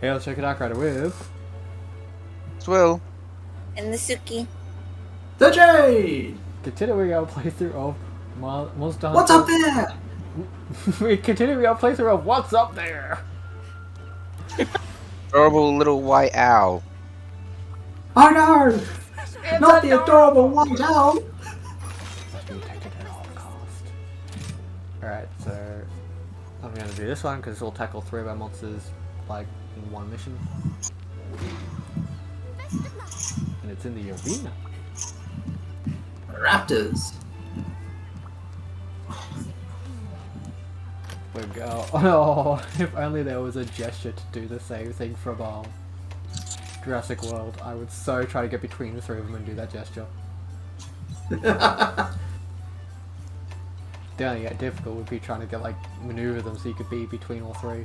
Hey, let's check it out right away. Swill. And the Suki. The Jade! Continuing our playthrough of Monster Hunter. What's up there? We continuing our playthrough of What's Up There? Adorable little white owl. Oh no! Not the adorable white owl! Must be protected at all cost. Alright, so I'm gonna do this one because this will tackle 3 of our monsters like in one mission. And it's in the arena. Raptors. We go. Oh, if only there was a gesture to do the same thing from Jurassic World. I would so try to get between the 3 of them and do that gesture. The only difficult would be trying to get like maneuver them so you could be between all 3.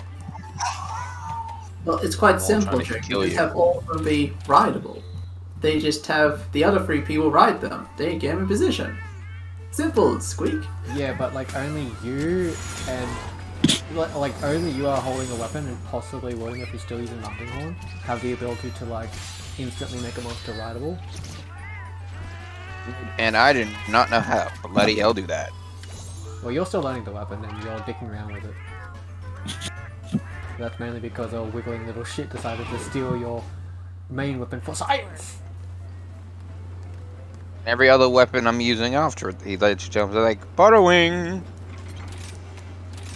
Well, it's quite all simple, trying to Draco. kill You just you. have all of them be rideable. They just have the other 3 people ride them. They get them in position. Simple, squeak. Yeah, but like only you and like only you are holding a weapon and possibly William, if you're still using Hunting Horn, have the ability to like instantly make a monster rideable. And I did not know how to bloody hell do that. Well, you're still learning the weapon and you're dicking around with it. That's mainly because a wiggling little shit decided to steal your main weapon for science. Every other weapon I'm using after it, he like jumps like borrowing.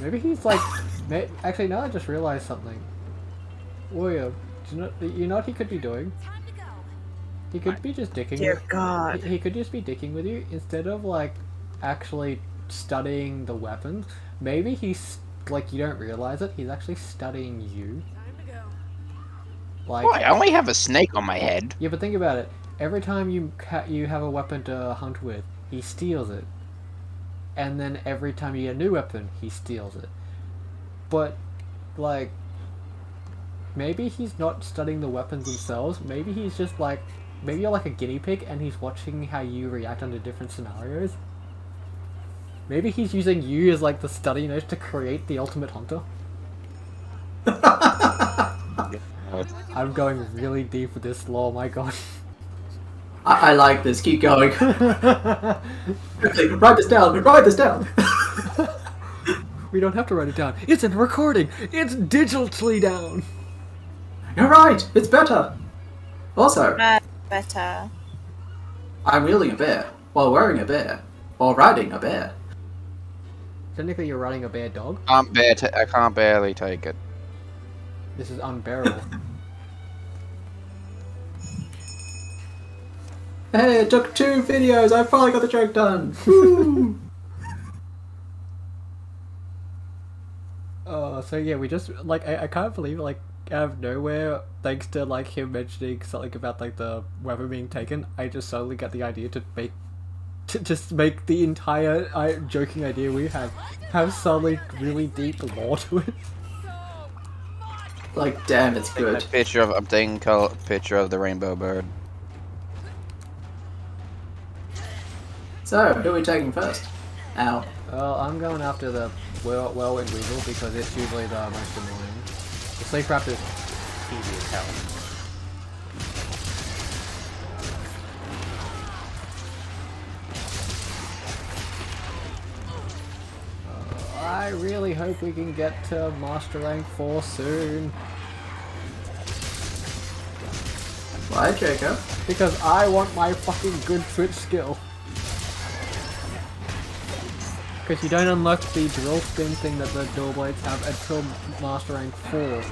Maybe he's like, actually now I just realized something. William, do you know what he could be doing? He could be just dicking. Dear God. He could just be dicking with you instead of like actually studying the weapons. Maybe he's like, you don't realize it. He's actually studying you. Like, Why? I only have a snake on my head. yeah, but think about it. Every time you have a weapon to hunt with, he steals it. And then every time you get a new weapon, he steals it. But, like, maybe he's not studying the weapons themselves. Maybe he's just like, maybe you're like a guinea pig and he's watching how you react under different scenarios. Maybe he's using you as like the study notes to create the ultimate hunter. I'm going really deep with this lore, my god. I like this. Keep going. Write this down. Write this down. We don't have to write it down. It's in a recording. It's digitally down. You're right. It's better. Also, Better. I'm wielding a bear while wearing a bear while riding a bear. Technically, you're riding a bear dog. I can't barely take it. This is unbearable. Hey, it took 2 videos. I finally got the joke done. Woo! So yeah, we just like I can't believe it, like out of nowhere, thanks to like him mentioning something about like the weapon being taken, I just suddenly got the idea to just make the entire joking idea we have suddenly really deep lore to it. Like, damn, it's good. I'm taking a picture of the rainbow bird. So, who are we taking first? Ow. Well, I'm going after the whirlwind weasel because it's usually the most annoying. The sleep raptor is easy as hell. I really hope we can get to Master Rank 4 soon. Why, Draco? Because I want my fucking good switch skill. Because you don't unlock the drill spin thing that the dual blades have until Master Rank 4.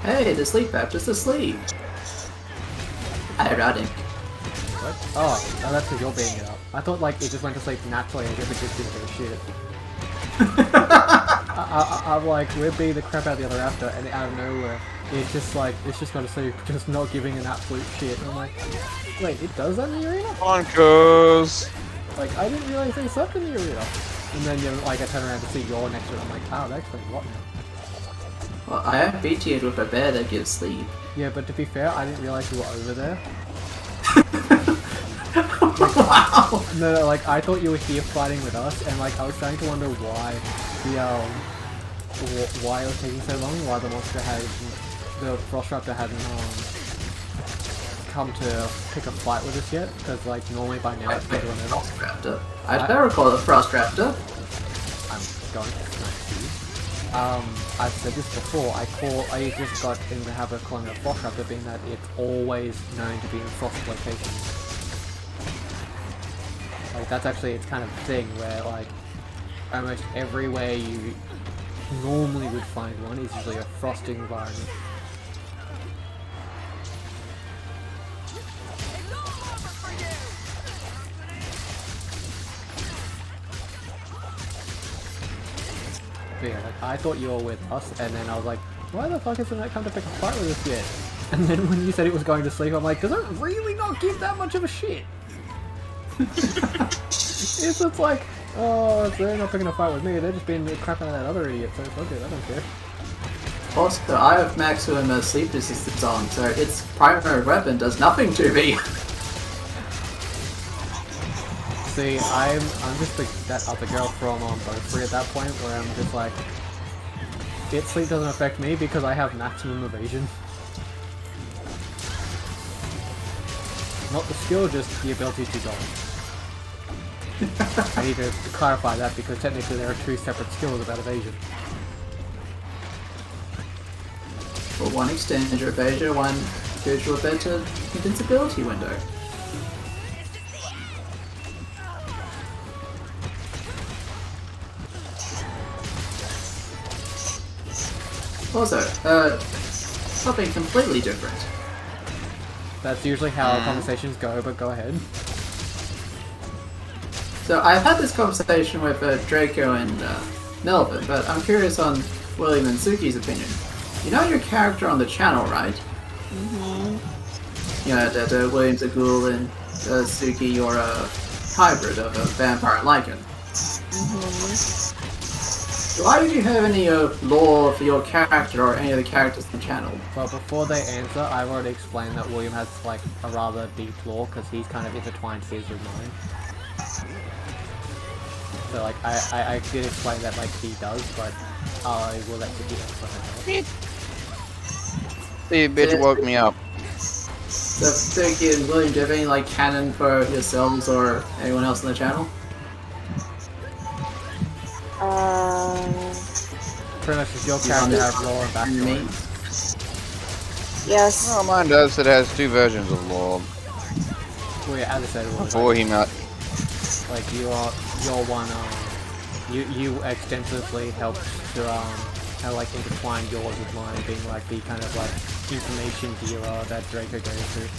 Hey, the sleep raptor's asleep. I'm running. What? Oh, that's because you're beating it up. I thought like it just went to sleep naturally and it just didn't give a shit. I'm like, we're beating the crap out of the other raptor and out of nowhere, it's just gone to sleep, just not giving an absolute shit. And I'm like, wait, it does that in the arena? Bonkers! Like, I didn't realize they slept in the arena. And then, you know, like, I turn around to see you're next to it, I'm like, oh, that explains a lot now. Well, I am BT'd with a bear that gives sleep. Yeah, but to be fair, I didn't realize you were over there. Like, Wow. No, like I thought you were here fighting with us, and like I was starting to wonder why why it was taking so long, why the Frost Raptor hadn't come to pick a fight with us yet, because like normally by now it's been to an end. Frost Raptor. I don't recall a Frost Raptor. I'm going to smack you. I've said this before, I just got in the habit of calling it a Frost Raptor, being that it's always known to be in frost locations. Like that's actually its kind of thing where like almost everywhere you normally would find one is usually a frosting environment. But yeah, like I thought you were with us, and then I was like, why the fuck isn't it come to pick a fight with us yet? And then when you said it was going to sleep, I'm like, does it really not give that much of a shit? It's just like, oh, they're not picking a fight with me, they're just being crapping on that other idiot, so it's okay, I don't care. Also, I have maximum sleep resistance on, so its primary weapon does nothing to me. See, I'm just that other girl from Both at that point, where I'm just like, its sleep doesn't affect me because I have maximum evasion. Not the skill, just the ability to dodge. I need to clarify that because technically there are two separate skills about evasion. Well, one extends your evasion, one gives you a better invincibility window. Also, something completely different. That's usually how our conversations go, but go ahead. So I've had this conversation with Draco and Melvin, but I'm curious on William and Suki's opinion. You know your character on the channel, right? Mm-hmm. You know that William's a ghoul and Suki, you're a hybrid of a vampire and lichen. Mm-hmm. Why did you have any lore for your character or any of the characters on the channel? Well, before they answer, I've already explained that William has like a rather deep lore because he's kind of intertwined his with mine. So like I did explain that like he does, but I will let Suki answer her. The bitch woke me up. So Suki and William, do you have any like canon for yourselves or anyone else on the channel? Pretty much does your character have lore and backstory? Yes. Oh, mine does. It has two versions of lore. Well, yeah, as I said, it was Before he met. like you're one. You extensively helped to kind of like intertwine yours with mine, being like the kind of like information dealer that Draco goes through.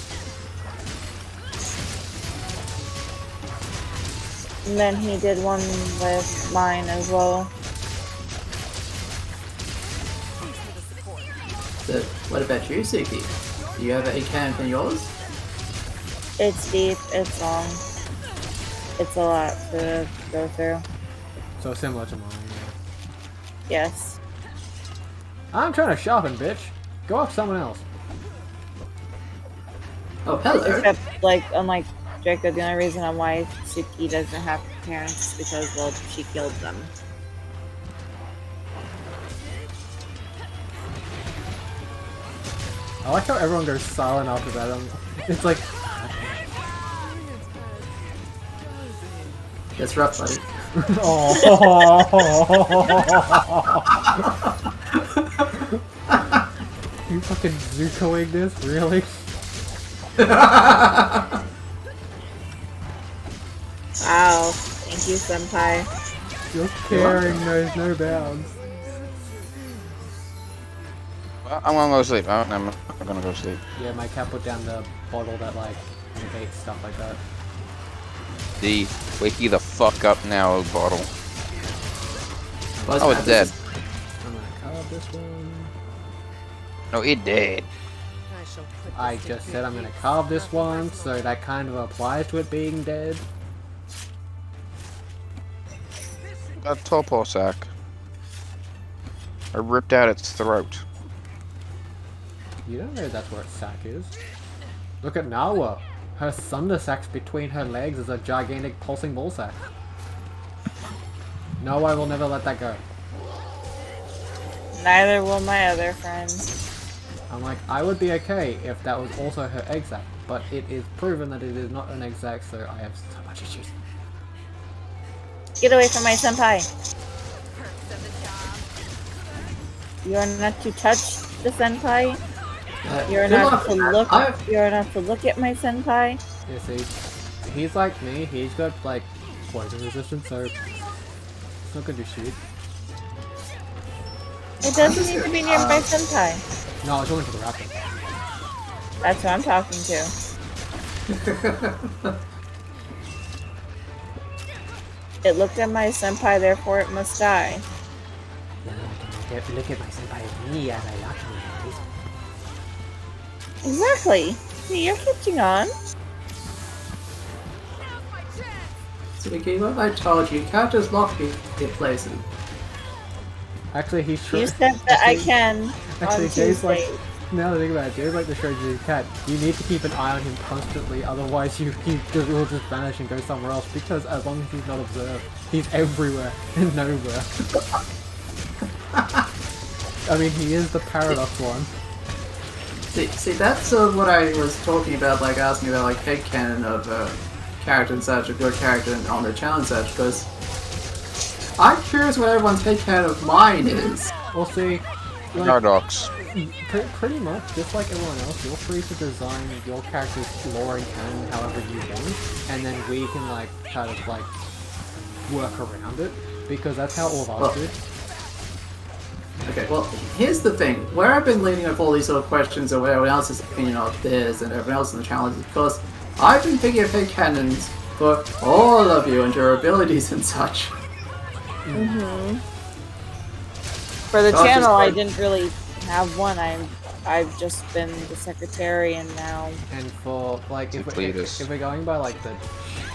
And then he did one with mine as well. So, what about you, Suki? Do you have any canon for yours? It's deep, it's long. It's a lot to go through. So similar to mine. Yes. I'm trying to sharpen, bitch. Go off someone else. Oh, hello. Except, like, unlike Draco, the only reason why Suki doesn't have parents is because, well, she killed them. I like how everyone goes silent after that. It's like, That's rough, buddy. oh. You fucking Zukoing this, really? Wow. Thank you, senpai. Your caring knows no bounds. Well, I'm gonna go sleep. I'm not gonna go sleep. Yeah, my cat put down the bottle that like negates stuff like that. The wake you the fuck up now, bottle. What's Oh, it's dead. I'm gonna carve this one. No, it dead. I just said I'm gonna carve this one, so that kind of applies to it being dead. A topo sack. I ripped out its throat. You don't know that's where its sack is. Look at Nawa. Her thunder sacs between her legs is a gigantic pulsing ball sack. No, I will never let that go. Neither will my other friends. I'm like, I would be okay if that was also her egg sac, but it is proven that it is not an egg sac, so I have so much issues. Get away from my senpai. You are not to touch the senpai. You're not to look. You're not to look at my senpai. You see, he's like me. He's got like poison resistance, so it's not gonna do shit. It doesn't need to be near my senpai. No, I was talking to the raptor. That's who I'm talking to. It looked at my senpai, therefore it must die. Look at my senpai as me as I lock him. Exactly. See, you're catching on. Suki, what I told you, you can't just lock me in places. Actually, he's true. You said that I can. Actually, on Jade's like, Tuesday. now that I think about it, Jade's like the Shredder's cat. You need to keep an eye on him constantly, otherwise he will just vanish and go somewhere else, because as long as he's not observed, he's everywhere and nowhere. I mean, he is the paradox one. See, that's what I was talking about, like asking about like headcanon of character and such, a good character on the challenge such, because I'm curious what everyone's headcanon of mine is. We'll see. Like, Paradox. pretty much, just like everyone else, you're free to design your character's lore and canon however you want, and then we can like kind of like work around it, because that's how all of us did. Okay, well, here's the thing. Where I've been leading up all these sort of questions of everyone else's opinion of this and everyone else in the challenge is because I've been picking up headcanons for all of you and your abilities and such. Mm-hmm. For the So channel, I just didn't really have one. I've just been the secretary, and now. And for like, if we're going by like the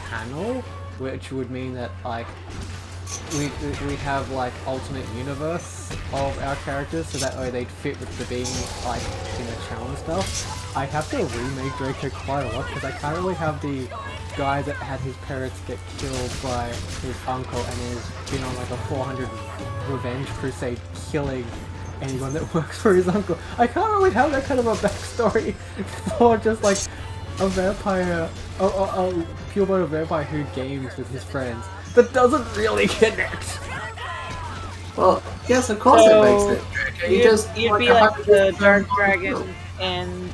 channel, which would mean that like we have like alternate universe of our characters, so that way they'd fit with the being like in the challenge stuff. I have to remake Draco quite a lot because I can't really have the guy that had his parents get killed by his uncle and has been on like a 400 revenge crusade killing anyone that works for his uncle. I can't really have that kind of a backstory for just like a vampire, a pure-blooded vampire who games with his friends. That doesn't really connect. Well, yes, of course So, it makes it. You'd be like the Dark Dragon and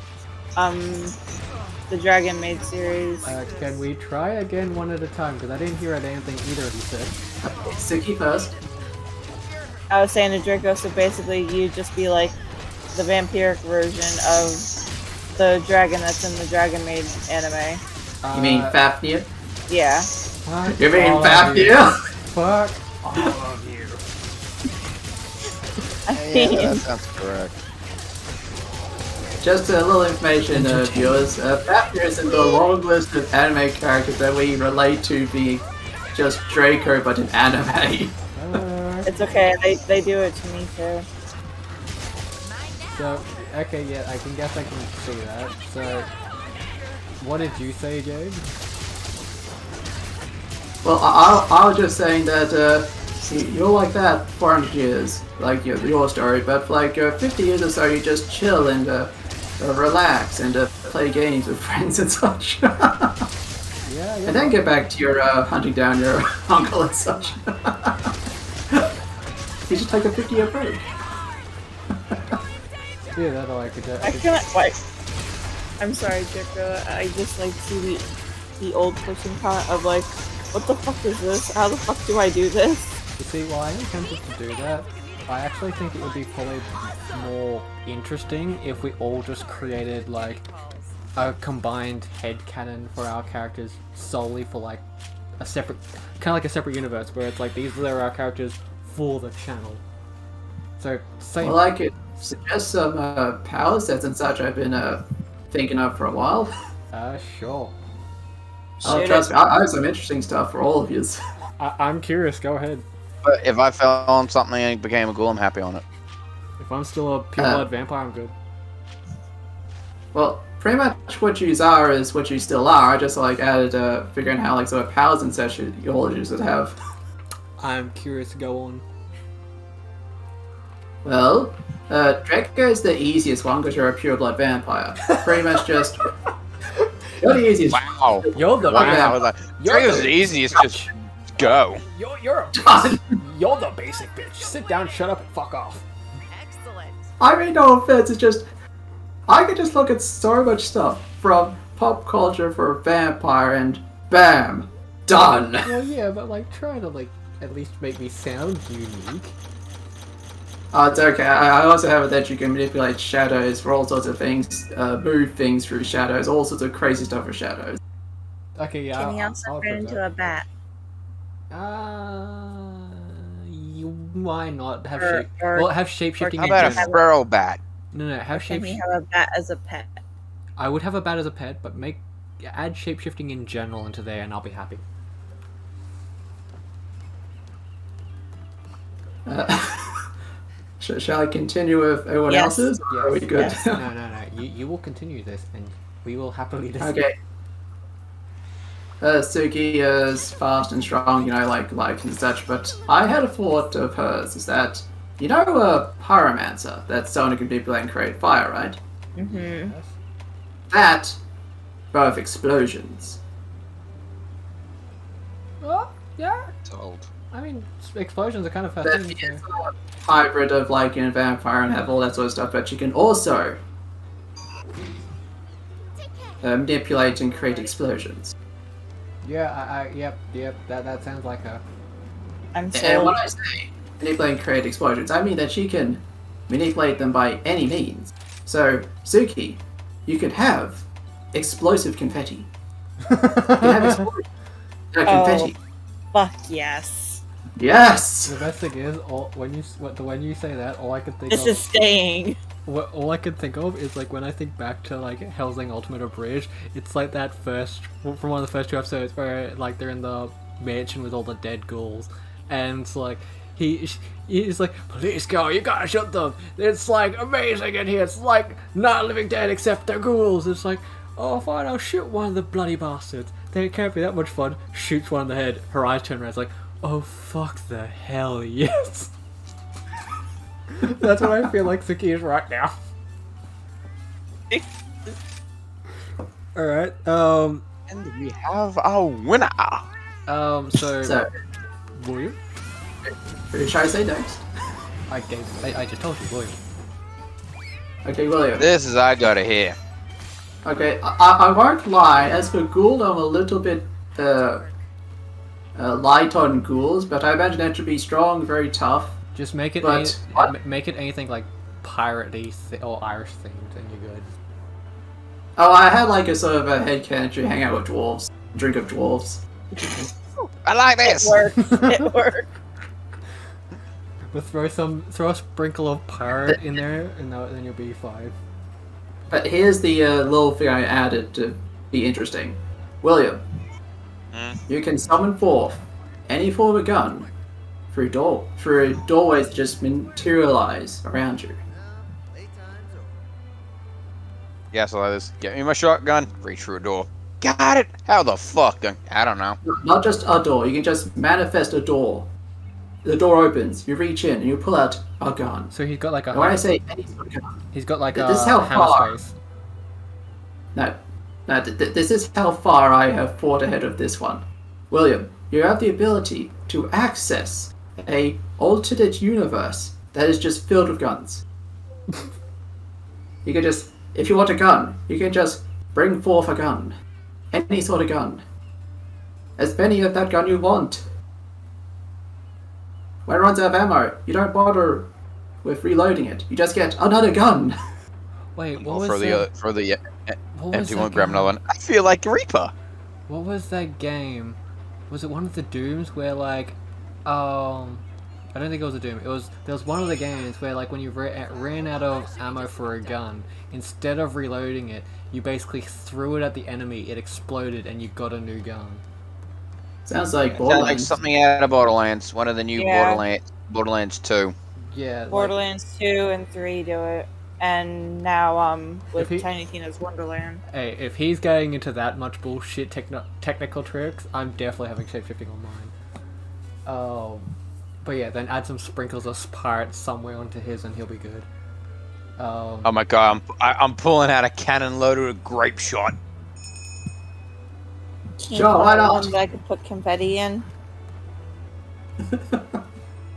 the Dragon Maid series. Can we try again one at a time? Because I didn't hear a damn thing either of you said. Suki first. I was saying to Draco, so basically you'd just be like the vampiric version of the dragon that's in the Dragon Maid anime. You mean Fafnir? Yeah. Fuck You mean all of Fafnir? you. Fuck all of you. Yeah, that sounds correct. Just a little information, viewers. Fafnir is in the long list of anime characters that we relate to being just Draco, but in anime. It's okay, they do it to me too. So, okay, yeah, I can guess I can see that. So, what did you say, Jade? Well, I was just saying that, see, you're like that 400 years, like your story, but for like 50 years or so, you just chill and relax and play games with friends and such. Yeah, And then get back to your hunting down your uncle and such. You should take a 50-year break. Yeah, that I could do. I can't like. I'm sorry, Draco. I just like see the old person comment of like, what the fuck is this? How the fuck do I do this? You see, while I am tempted to do that, I actually think it would be probably more interesting if we all just created like a combined headcanon for our characters solely for like a separate, kind of like a separate universe where it's like these are our characters for the channel. So same. Well, I could suggest some power sets and such I've been thinking of for a while. Sure. Oh, Shoot trust it. me, I have some interesting stuff for all of you. I'm curious. Go ahead. But if I fell on something and it became a ghoul, I'm happy on it. If I'm still a pure blood vampire, I'm good. Well, pretty much what you are is what you still are. I just like added figuring how like sort of powers and such all you would have. I'm curious to go on. Well, Draco is the easiest one because you're a pure blood vampire. Pretty much just. You're the easiest. Wow. You're the Wow. Like, Draco's the easiest. Just go. You're the basic bitch. Sit down, shut up, and fuck off. Excellent. I mean, no offense. It's just I could just look at so much stuff from pop culture for a vampire, and bam, done. Well, yeah, but like try to like at least make me sound unique. It's okay. I also have it that you can manipulate shadows for all sorts of things, move things through shadows, all sorts of crazy stuff with shadows. Okay, yeah. Can he also I'll turn into a bat? Why not have Or- shape? or- Well, have shape shifting How in about a general. sparrow bat? No, have shape. Can he have a bat as a pet? I would have a bat as a pet, but add shape shifting in general into there, and I'll be happy. Shall I continue with everyone Yes. else's? Or are we good? Yes. No. You will continue this, and we will happily listen. Okay. Suki is fast and strong, like and such, but I had a thought of hers, is that, a pyromancer, that's someone who can manipulate and create fire, right? Mm-hmm. Yes. That, both explosions. Oh, yeah. Told. I mean, explosions are kind of her That thing. is So. a hybrid of vampire and have all that sort of stuff, but you can also manipulate and create explosions. Yeah, yep. That sounds like her. I'm And sold. when I say manipulate and create explosions, I mean that she can manipulate them by any means. So, Suki, you could have explosive confetti. You can have explosive confetti. Fuck yes. Yes! The best thing is, when you say that, all I can think This of, is staying. all I can think of is like when I think back to like Hellsing Ultimate Abridged. It's like that from one of the first two episodes where like they're in the mansion with all the dead ghouls, and it's like he's like, "Police go, you gotta shoot them. It's like amazing in here. It's like not living dead except the ghouls." It's like, "Oh fine, I'll shoot one of the bloody bastards. They can't be that much fun." Shoots one in the head. Her eyes turn around. It's like, "Oh fuck the hell yes." That's what I feel like Suki is right now. Alright, And we have a winner. so William? Who should I say next? I just told you, William. Okay, William. This is I gotta hear. Okay, I won't lie. As for Ghoul, I'm a little bit light on ghouls, but I imagine that should be strong, very tough. Just make it But- make it anything like pirate-y or Irish themed and you're good. Oh, I had like a sort of a headcanon to hang out with dwarves, drink of dwarves. I like It this. works. It works. But throw a sprinkle of pirate in there and then you'll be fine. But here's the little thing I added to be interesting. William, you can summon forth any form of gun through doorways that just materialize around you. Yeah, so like this. Get me my shotgun. Reach through a door. Got it. How the fuck? I don't know. Not just a door, you can just manifest a door. The door opens, you reach in, and you pull out a gun. So he's got like a And when I say any sort of gun, he's got like This is a how hammer far- space. No, this is how far I have fought ahead of this one. William, you have the ability to access a alternate universe that is just filled with guns. You can just, if you want a gun, you can just bring forth a gun. Any sort of gun. As many of that gun you want. When it runs out of ammo, you don't bother with reloading it. You just get another gun. Wait, what Well, was for that? the What was empty that one, grab game? another one. I feel like Reaper. What was that game? Was it one of the Dooms where like, I don't think it was a Doom. There was one of the games where like when you ran out of ammo for a gun, instead of reloading it, you basically threw it at the enemy. It exploded and you got a new gun. Sounds like Sounds like Borderlands. something out of Borderlands. One of the new Yeah. Borderlands 2. Yeah. Borderlands 2 and 3 do it. and now with he- Tiny Tina's Wonderland. Hey, if he's getting into that much bullshit technical tricks, I'm definitely having shapeshifting on mine. But yeah, then add some sprinkles of pirates somewhere onto his, and he'll be good. Oh my god, I'm pulling out a cannon loaded with grape shot. Can Sure, you why put not? one that I could put confetti in?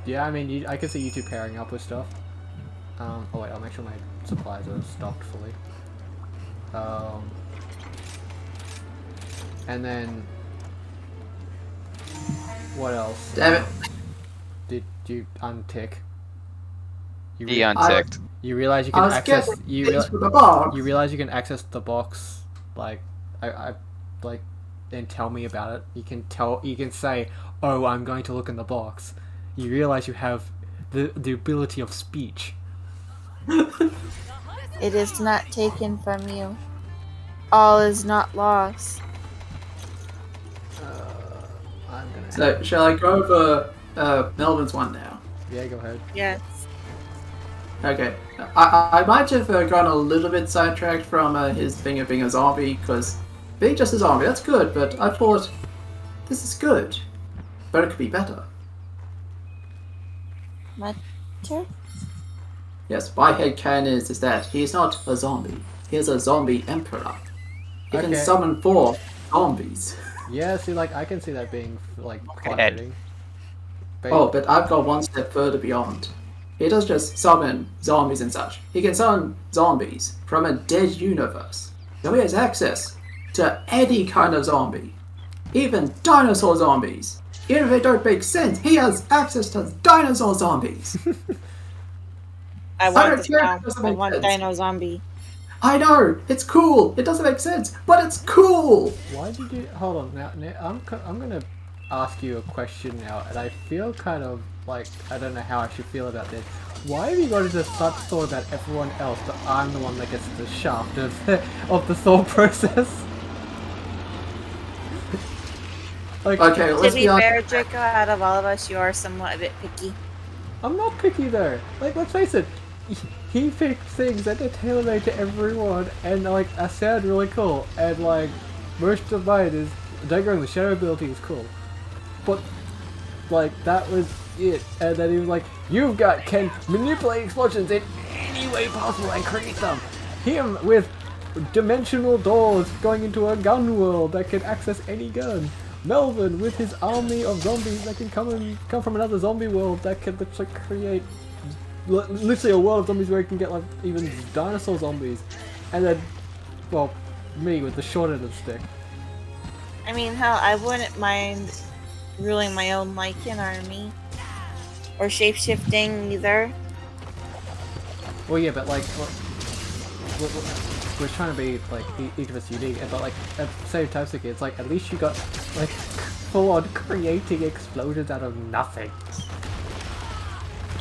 Yeah, I mean, I can see you two pairing up with stuff. Oh wait, I'll make sure my supplies are stocked fully. And then what else? Damn it. Did you untick? You He unticked. You realize you I can was access getting you things with the box. you realize you can access the box, like I like, and tell me about it. You can say, oh, I'm going to look in the box. You realize you have the ability of speech. It is not taken from you. All is not lost. I'm gonna So, shall I go over Melvin's one now? yeah, go ahead. Yes. Okay. I might have gone a little bit sidetracked from his thing of being a zombie, because being just a zombie, that's good, but I thought, this is good, but it could be better. Matter? Yes, my headcanon is that he is not a zombie. He is a zombie emperor. He can Okay. summon forth zombies. Yeah, see, like I can see that being like quite ahead. fitting. But Oh, but I've got one step further beyond. He doesn't just summon zombies and such. He can summon zombies from a dead universe. So he has access to any kind of zombie. Even dinosaur zombies. Even if they don't make sense, he has access to dinosaur zombies. I don't want this care if now. it doesn't I make want sense. Dino Zombie. I know, it's cool. It doesn't make sense, but it's cool. why did you hold on now? I'm gonna ask you a question now, and I feel kind of like I don't know how I should feel about this. Why have you got into such thought about everyone else, but I'm the one that gets the shaft of the thought process? Like, Okay, To let's be be honest. fair, Draco, out of all of us, you are somewhat a bit picky. I'm not picky though. Like, let's face it, he picked things that are tailor-made to everyone, and like, I sound really cool. And like, most of mine is, don't get me wrong, the shadow ability is cool, but like that was it. And then he was like, can manipulate explosions in any way possible and create them. Him with dimensional doors going into a gun world that can access any gun. Melvin with his army of zombies that can come from another zombie world that can literally create literally a world of zombies where you can get like even dinosaur zombies. And then, well, me with the short end of the stick. I mean, hell, I wouldn't mind ruling my own Lycan army. Or shapeshifting either. Well, yeah, but like, we're trying to be like each of us unique, but like at the same time, Suki, it's like at least you got like full on creating explosions out of nothing.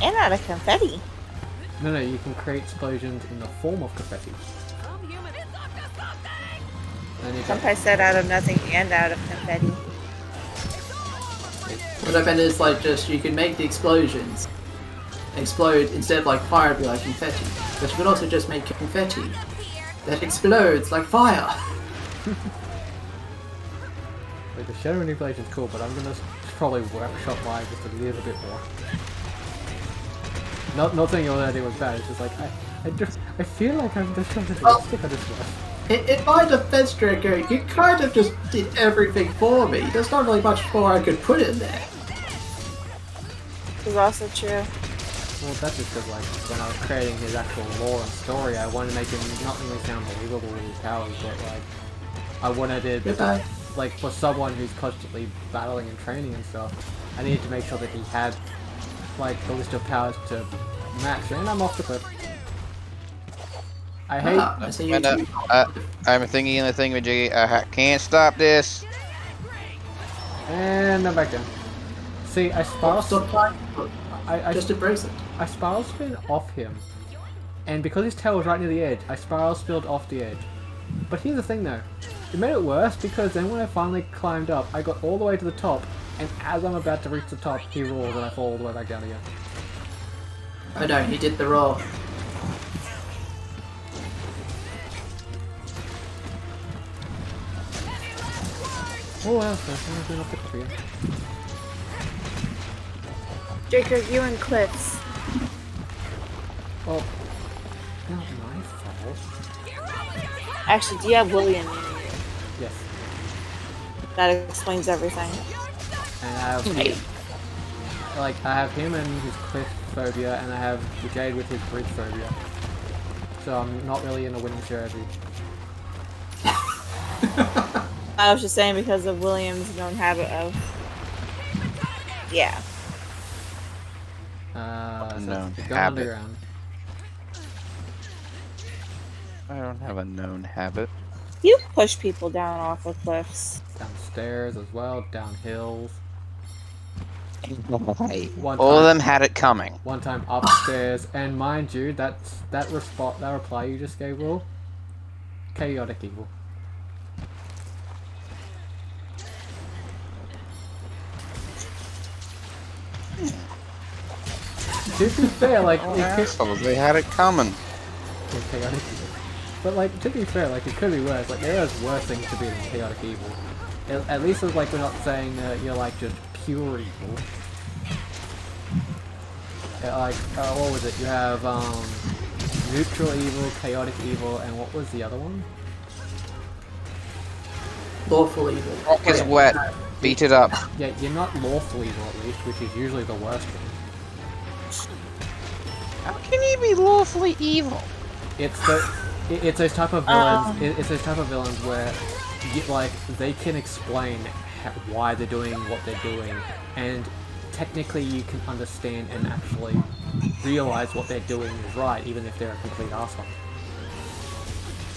And out of confetti. No, you can create explosions in the form of confetti. And you got, Sometimes said out of nothing and out of confetti. What I meant is like just you can make the explosions explode instead of like fire, it'd be like confetti. But you can also just make confetti that explodes like fire. like the shadow manipulation is cool, but I'm gonna probably workshop mine just a little bit more. Not saying your idea was bad. It's just like I feel like I'm just trying to stick on this one. In my defense, Draco, you kind of just did everything for me. There's not really much more I could put in there. Is also true. Well, that's just because, like, when I was creating his actual lore and story, I wanted to make him not only sound believable with his powers, but, like, I wanted it, Goodbye. like, for someone who's constantly battling and training and stuff, I needed to make sure that he had, like, the list of powers to match, and I'm off the cliff. I hate... I see you And, two. I'm thinking the thing with Jade. I can't stop this. And I'm back down. See, I spiral... Stop trying. I Just embrace it. I spiral spin off him, and because his tail was right near the edge, I spiral spilled off the edge. But here's the thing though, it made it worse because then when I finally climbed up, I got all the way to the top, and as I'm about to reach the top, he rolls and I fall all the way back down again. Oh no, he did the roll. Oh, well, I'm going off the cliff again. Draco, you and Cliffs. Well, not my fault. Actually, do you have William near you? Yes. That explains everything. And I have, I have him and his cliff phobia, and I have the Jade with his bridge phobia. So I'm not really in a winning strategy. I was just saying because of William's known habit of... Yeah. So Known it's habit. gone underground. I don't have a known habit. You push people down off of cliffs. Downstairs as well, down hills. Hey, One all of time- them had it coming. One time upstairs, and mind you, that reply you just gave, Will, chaotic evil. To be fair, like it could, Assholes, they had it coming. yeah, chaotic evil. But like to be fair, like it could be worse. Like there's worse things to be than chaotic evil. At least it's like we're not saying that you're like just pure evil. What was it? You have neutral evil, chaotic evil, and what was the other one? Lawful evil. Rock is wet. Beat it up. Yeah, you're not lawful evil at least, which is usually the worst one. How can you be lawfully evil? It's those type of villains. It's those type of villains where, they can explain why they're doing what they're doing, and technically you can understand and actually realize what they're doing is right, even if they're a complete asshole.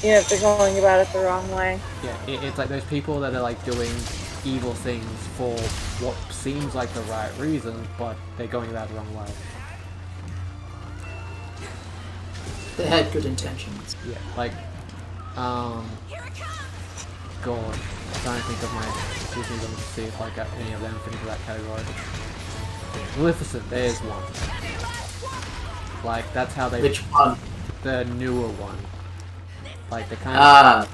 Yeah, if they're going about it the wrong way. Yeah, it's like those people that are like doing evil things for what seems like the right reason, but they're going about it the wrong way. They had good intentions. Yeah, like, God, I'm trying to think of my Disney ones to see if I got any of them fit into that category. Maleficent, there's one. Like, that's how they... Which one? The newer one. Like, the kind of...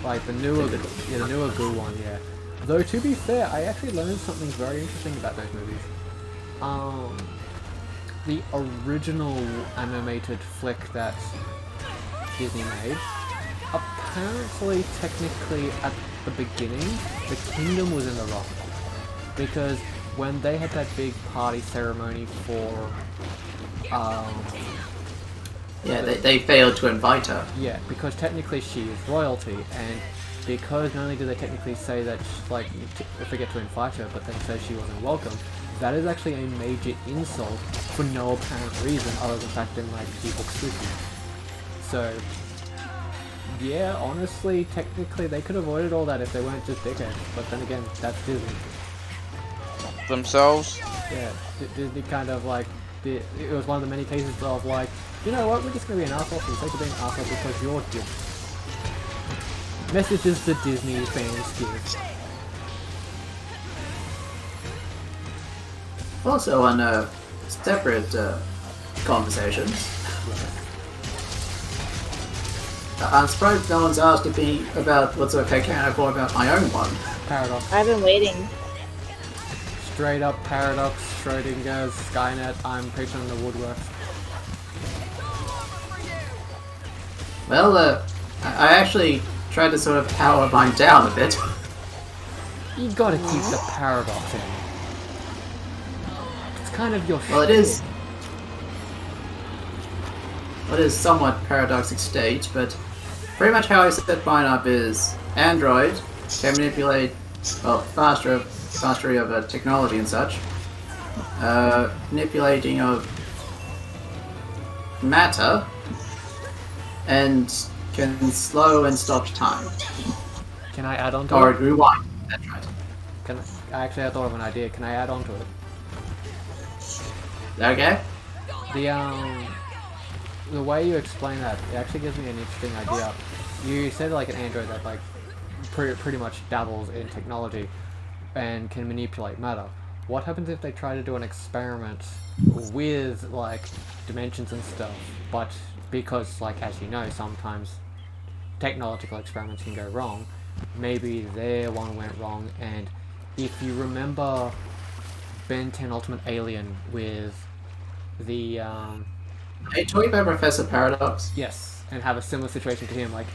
Like, the newer good one, yeah. Though, to be fair, I actually learned something very interesting about those movies. The original animated flick that Disney made, apparently, technically, at the beginning, the kingdom was in the wrong. Because when they had that big party ceremony for, Yeah, they failed to invite her. yeah, because technically she is royalty, and because not only do they technically say that, forget to invite her, but then say she wasn't welcome, that is actually a major insult for no apparent reason other than the fact that, people Suki. So, yeah, honestly, technically, they could have avoided all that if they weren't just dickheads, but then again, that's Disney. Themselves? Yeah, Disney kind of, it was one of the many cases of, you know what, we're just gonna be an asshole for the sake of being an asshole because you're Disney. Messages the Disney fans give. Also on separate conversations. I'm surprised no one's asked me about what's okay can or about my own one. Paradox. I've been waiting. Straight up Paradox, Schrodinger's, Skynet, I'm preaching the woodworks. Well, I actually tried to sort of power mine down a bit. You gotta keep the Paradox in. It's kind of your Well, it shit. is. Well, it is somewhat paradoxic state, but pretty much how I set mine up is Android can manipulate, well, mastery of technology and such, manipulating of matter, and can slow and stop time. Can I add on to Or it? rewind, that's right. I thought of an idea. Can I add on to it? Okay? The way you explain that, it actually gives me an interesting idea. You said an android that pretty much dabbles in technology and can manipulate matter. What happens if they try to do an experiment with dimensions and stuff, but because as you know, sometimes technological experiments can go wrong, maybe their one went wrong. And if you remember Ben 10 Ultimate Alien with the Are you talking about Professor Paradox? yes, and have a similar situation to him, like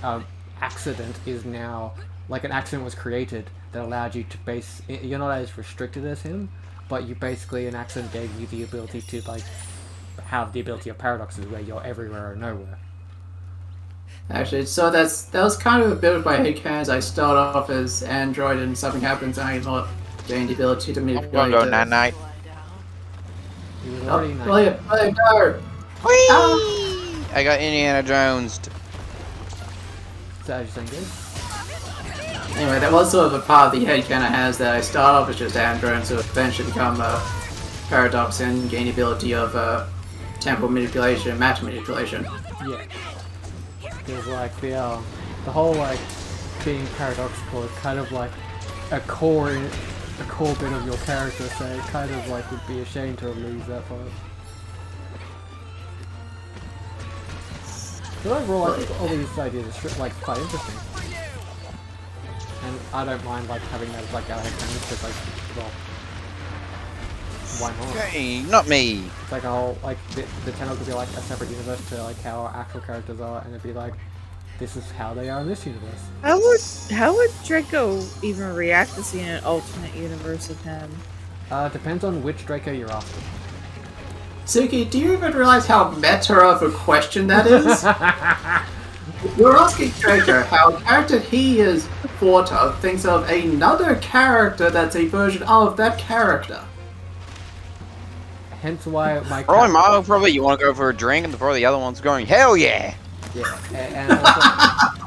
accident is now like an accident was created that allowed you to base. You're not as restricted as him, but you basically an accident gave you the ability to like have the ability of paradoxes where you're everywhere or nowhere. Actually, so that was kind of a bit of my headcanons. I start off as android and something happens and I not gain the ability to I'm manipulate. gonna go night night. He was Oh, already William, no! Whee! Ah! I got Indiana Jones. So as you're saying, good? Anyway, that was sort of a part of the headcanon I has that I start off as just android and so eventually become paradox and gain the ability of temporal manipulation, matter manipulation. Yeah. Because like the whole like being paradoxical is kind of like a core bit of your character, so it kind of like would be a shame to lose that part. But overall, I think all these ideas are like quite interesting, and I don't mind like having those like our headcanons because like, well, why not? Hey, not me. It's like a whole like the channel could be like a separate universe to like how our actual characters are, and it'd be like, this is how they are in this universe. How would Draco even react to seeing an alternate universe of him? Depends on which Draco you're after. Suki, do you even realize how meta of a question that is? You're asking Draco how a character he is thought of thinks of another character that's a version of that character. Hence why my Probably Marvel, probably you want to go for a drink, and probably the other one's going, hell yeah! yeah, and also,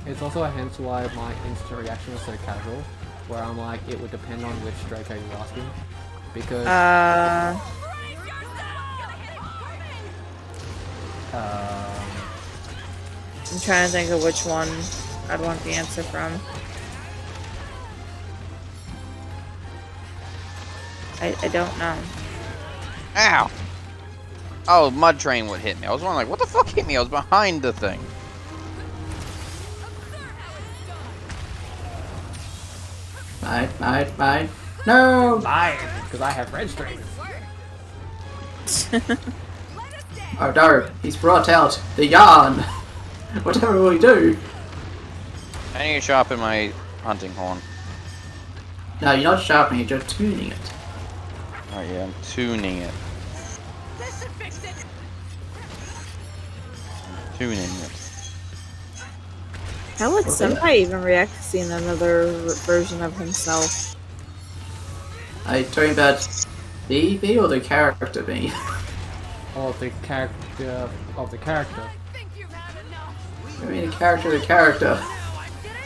it's also a hence why my instant reaction is so casual, where I'm like, it would depend on which Draco you're asking, because I'm trying to think of which one I'd want the answer from. I don't know. Ow! Oh, Mud Train would hit me. I was wondering, like, what the fuck hit me? I was behind the thing. Bye. No! mine, because I have red strings. Oh no, he's brought out the yarn! Whatever will we do? I need to sharpen my hunting horn. No, you're not sharpening it, you're tuning it. Oh yeah, I'm tuning it. Tuning it. How would Senpai even react to seeing another version of himself? Are you talking about me or the character me? Or the character of the character. I mean, the character to character.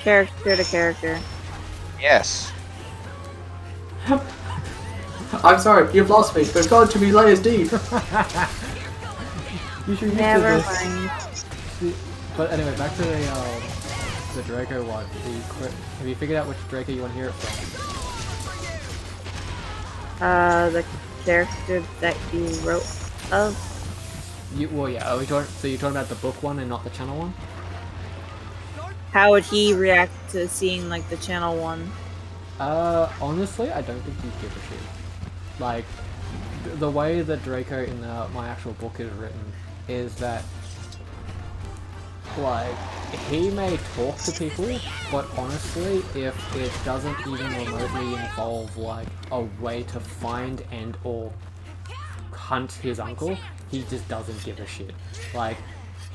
Character to character. Yes. I'm sorry, you've lost me. We've gone to be layers deep. You should Never use mind. this. But anyway, back to the Draco one. Have you figured out which Draco you want to hear it from? The character that you wrote of. Well, yeah. Are we talking? So you're talking about the book one and not the channel one? How would he react to seeing like the channel one? Honestly, I don't think he'd give a shit. Like, the way that Draco in my actual book is written is that, like, he may talk to people, but honestly, if it doesn't even remotely involve, like, a way to find and or hunt his uncle, he just doesn't give a shit. Like,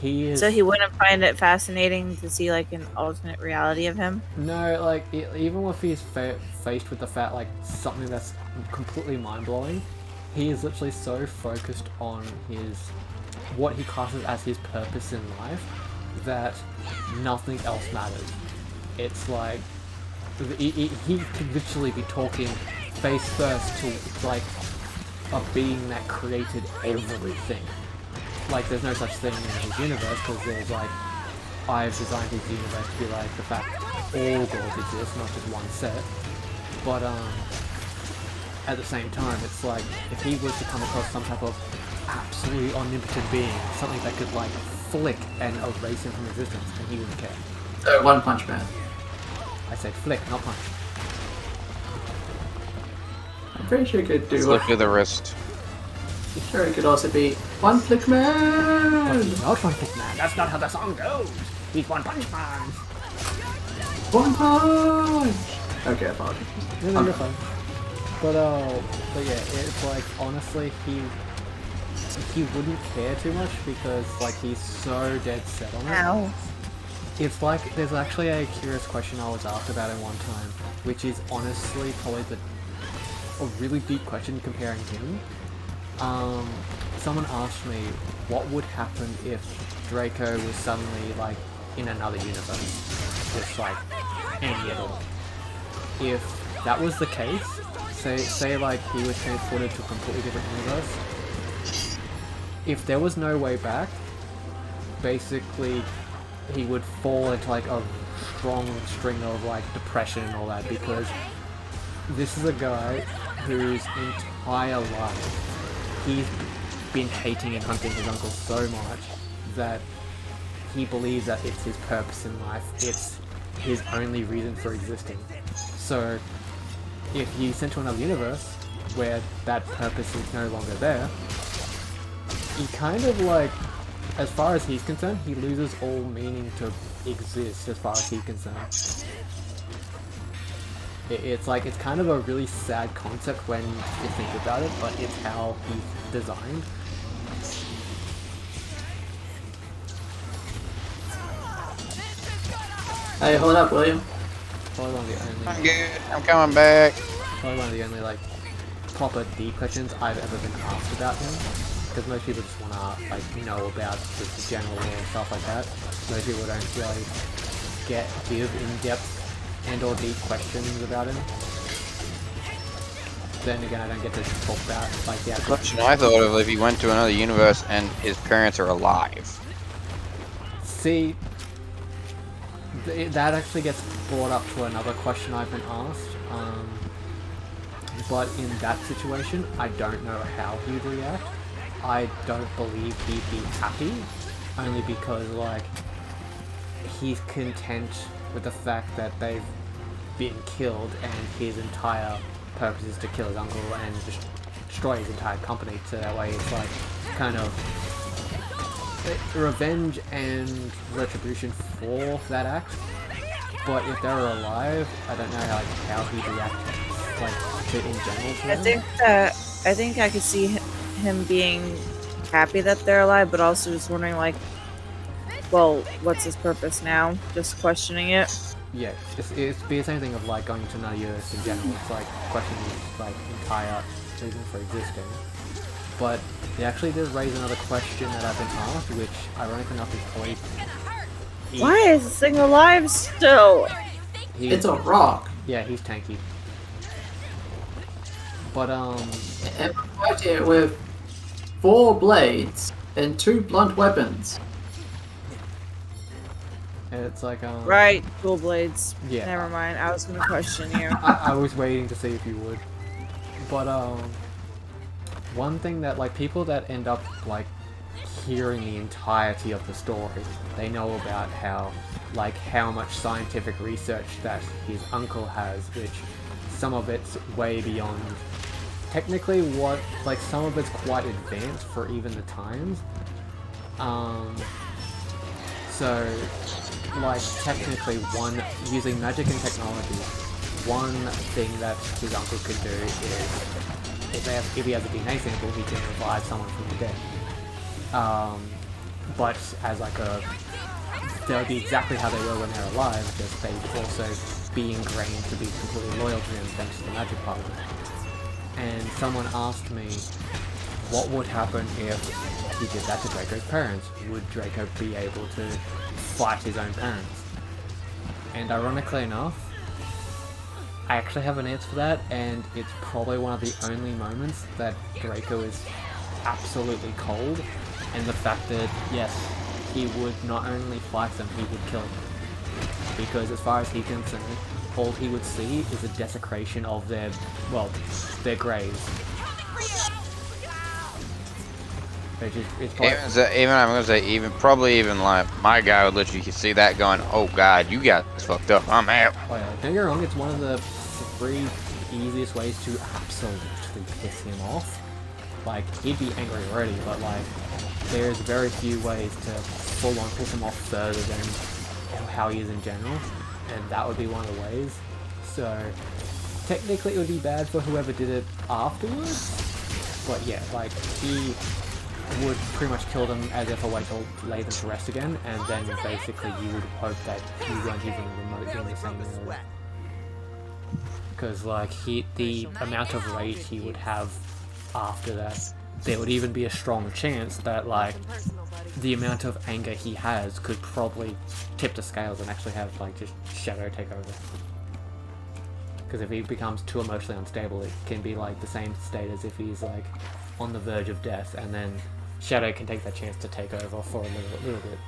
he is... So he wouldn't find it fascinating to see like an alternate reality of him? No, like, even if he's faced with the fact, like, something that's completely mind-blowing, he is literally so focused on what he classes as his purpose in life, that nothing else matters. It's like, he could literally be talking face first to, like, a being that created everything. Like, there's no such thing in his universe, because there's, like, I've designed his universe to be, like, the fact all gods exist, not just one set. But, at the same time, it's like, if he was to come across some type of absolutely omnipotent being, something that could, like, flick and erase him from existence, then he wouldn't care. So, One Punch Man. I said flick, not punch. I'm pretty sure it could do Slip through the wrist. Sure, it could also be One Flick Man! He's not one flick man. That's not how the song goes. He's one punch man. One Punch! Okay, I thought. No, you're fine. But yeah, it's like, honestly, he wouldn't care too much because, like, he's so dead set on it. Ow. It's like, there's actually a curious question I was asked about it one time, which is honestly probably a really deep question comparing him. Someone asked me, what would happen if Draco was suddenly, like, in another universe? Just, like, any at all. If that was the case, say like, he was transported to a completely different universe, if there was no way back, basically, he would fall into, like, a strong string of, like, depression and all that, because this is a guy whose entire life he's been hating and hunting his uncle so much that he believes that it's his purpose in life, it's his only reason for existing. So, if he's sent to another universe where that purpose is no longer there, he kind of, like, as far as he's concerned, he loses all meaning to exist as far as he's concerned. It's like, it's kind of a really sad concept when you think about it, but it's how he's designed. Hey, hold up, William. Probably one of the only, I'm good. I'm coming back. probably one of the only, like, proper deep questions I've ever been asked about him. Because most people just want to, like, know about just the general lore and stuff like that. Most people don't really give in-depth and or deep questions about him. Then again, I don't get to talk about, like, the actual... Question I thought of if he went to another universe and his parents are alive. See, that actually gets brought up to another question I've been asked. But in that situation, I don't know how he'd react. I don't believe he'd be happy, only because, like, he's content with the fact that they've been killed and his entire purpose is to kill his uncle and just destroy his entire company, so that way it's, like, kind of revenge and retribution for that act. But if they were alive, I don't know how he'd react, like, to in general to them. I think I could see him being happy that they're alive, but also just wondering, like, well, what's his purpose now? Just questioning it. Yeah, it's the same thing of, like, going to another universe in general. It's like questioning his, like, entire reason for existing. But it actually does raise another question that I've been asked, which, ironically enough, is probably... Why is this thing alive still? It's a rock. Yeah, he's tanky. But, And fight it with 4 blades and 2 blunt weapons. it's like, Right, dual blades. Yeah. Never mind, I was gonna question you. I was waiting to see if you would. But, one thing that, like, people that end up, like, hearing the entirety of the story, they know about how much scientific research that his uncle has, which some of it's way beyond technically what, like, some of it's quite advanced for even the times. So, like, technically using magic and technology, one thing that his uncle could do is, if he has a DNA sample, he can revive someone from the dead. But as, like, they'll be exactly how they were when they're alive, just they'd also be ingrained to be completely loyal to him thanks to the magic part of it. And someone asked me, what would happen if he did that to Draco's parents? Would Draco be able to fight his own parents? And ironically enough, I actually have an answer for that, and it's probably one of the only moments that Draco is absolutely cold, and the fact that, yes, he would not only fight them, he would kill them. Because as far as he's concerned, all he would see is a desecration of their graves. It's probably, Even I'm gonna say probably even like my guy would literally see that going, oh god, you got fucked up. I'm out. oh yeah, don't get me wrong, it's one of the 3 easiest ways to absolutely piss him off. Like, he'd be angry already, but like, there's very few ways to full on piss him off further than how he is in general, and that would be one of the ways. So, technically it would be bad for whoever did it afterwards, but yeah, like, he would pretty much kill them as if a way to lay them to rest again, and then basically you would hope that you weren't even remotely in the same area. Because like the amount of rage he would have after that, there would even be a strong chance that like the amount of anger he has could probably tip the scales and actually have like just Shadow take over. Because if he becomes too emotionally unstable, it can be like the same state as if he's like on the verge of death, and then Shadow can take that chance to take over for a little bit.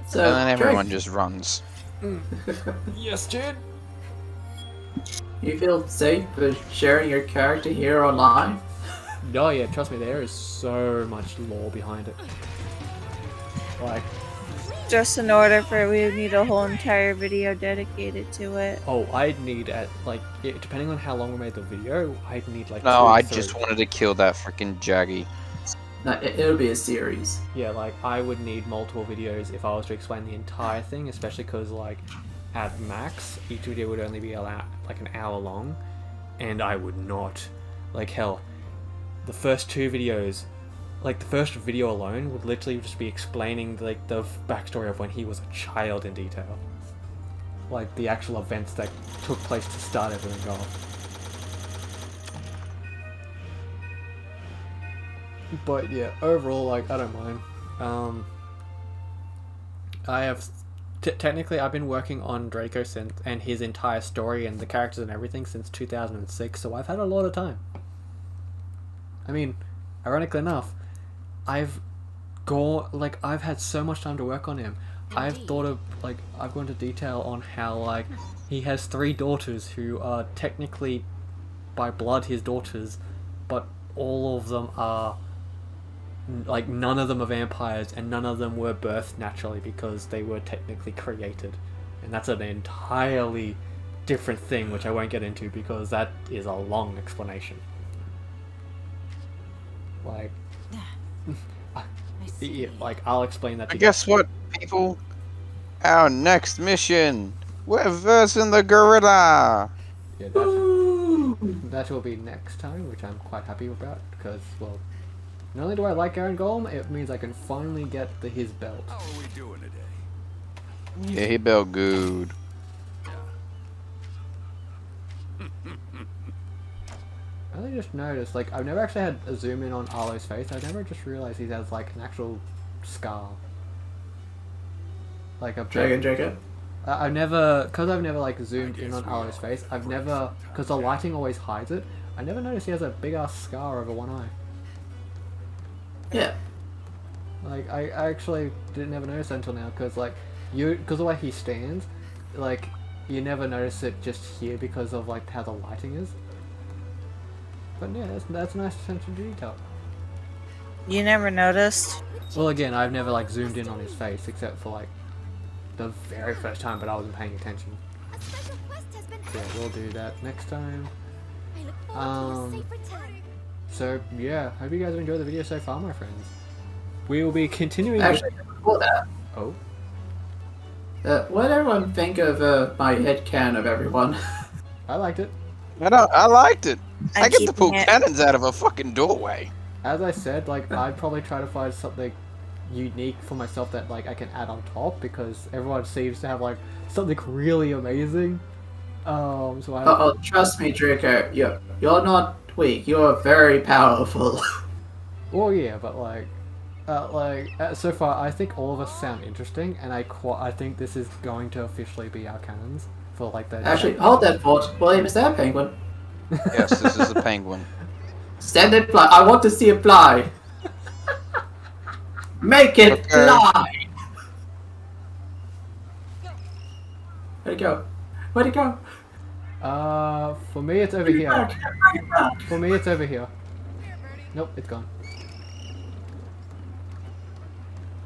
So, And then everyone Drake, just runs. Yes, Jade? you feel safe with sharing your character here online? No, yeah, trust me, there is so much lore behind it. Like, Just in order for we would need a whole entire video dedicated to it. oh, I'd need depending on how long we made the video, I'd need like No, 2 I to 3. just wanted to kill that freaking Jaggy. No, it'll be a series. Yeah, like, I would need multiple videos if I was to explain the entire thing, especially because, like, at max, each video would only be like an hour long, and I would not. Like, hell, the first 2 videos, like, the first video alone would literally just be explaining, like, the backstory of when he was a child in detail. Like, the actual events that took place to start everything off. But yeah, overall, like, I don't mind. I have technically I've been working on Draco and his entire story and the characters and everything since 2006, so I've had a lot of time. I mean, ironically enough, I've had so much time to work on him. I've gone into detail on how, like, he has 3 daughters who are technically by blood his daughters, but all of them are, like, none of them are vampires, and none of them were birthed naturally because they were technically created. And that's an entirely different thing, which I won't get into because that is a long explanation. Like, yeah, like, I'll explain that to you. Guess what, people? Our next mission, we're versing the gorilla. Yeah, that will be next time, which I'm quite happy about because, well, not only do I like Aaron Golem, it means I can finally get his belt. How are we doing today? Yeah, he built good. I just noticed, like, I've never actually had a zoom in on Arlo's face. I never just realized he has, like, an actual scar. Like a Draco? I've never, like, zoomed in on Arlo's face, because the lighting always hides it, I never noticed he has a big ass scar over one eye. Yeah. Like, I actually didn't ever notice that until now, because, like, because of the way he stands, like, you never notice it just here because of, like, how the lighting is. But yeah, that's nice attention to detail. You never noticed? Well, again, I've never, like, zoomed in on his face, except for, like, the very first time, but I wasn't paying attention. Yeah, we'll do that next time. So, yeah, hope you guys have enjoyed the video so far, my friends. We will be continuing... Actually, before that, Oh? what did everyone think of my headcanon of everyone? I liked it. I liked it. I get to pull keeping it. cannons out of a fucking doorway. As I said, like, I'd probably try to find something unique for myself that, like, I can add on top, because everyone seems to have, like, something really amazing. So I... Oh, trust me, Draco, you're not weak, you're very powerful. Well, yeah, but, like, so far, I think all of us sound interesting, and I think this is going to officially be our canons for, like, the... Actually, hold that thought. William, is that a penguin? Yes, this is the penguin. Send it fly. I want to see it fly. Make it Okay. fly. Where'd it go? Where'd it go? For me, it's over here. For me, it's over here. Nope, it's gone.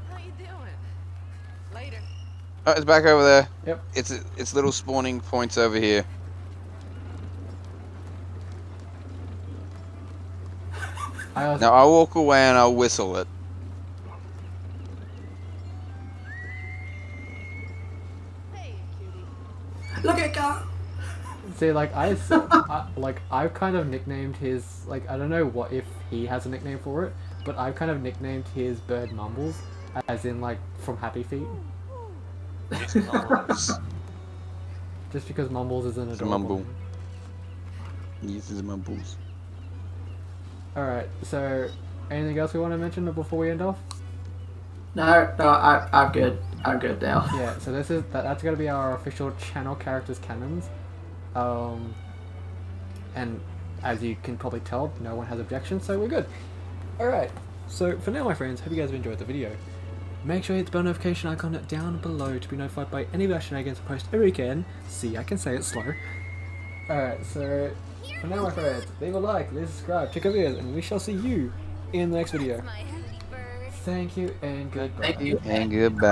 How you doing? Later. Oh, it's back over there. Yep. It's little spawning points over here. I also, Now I'll walk away and I'll whistle it. Hey, cutie. Look at God. see, like I've kind of nicknamed his, like, I don't know what if he has a nickname for it, but I've kind of nicknamed his bird Mumbles, as in like from Happy Feet, just because Mumbles is an It's a adorable mumble. name. He uses mumbles. All right, so anything else we want to mention before we end off? No, I'm good. I'm good now. Yeah, so that's gonna be our official channel characters canons, and as you can probably tell, no one has objections, so we're good. All right, so for now, my friends, hope you guys have enjoyed the video. Make sure you hit the bell notification icon down below to be notified by any of our shenanigans I post every weekend. See, I can say it slow. All right, so for now, my friends, leave a like, leave a subscribe, check out videos, and we shall see you in the next video. My Happy bird. Thank you and goodbye. Thank you. And goodbye.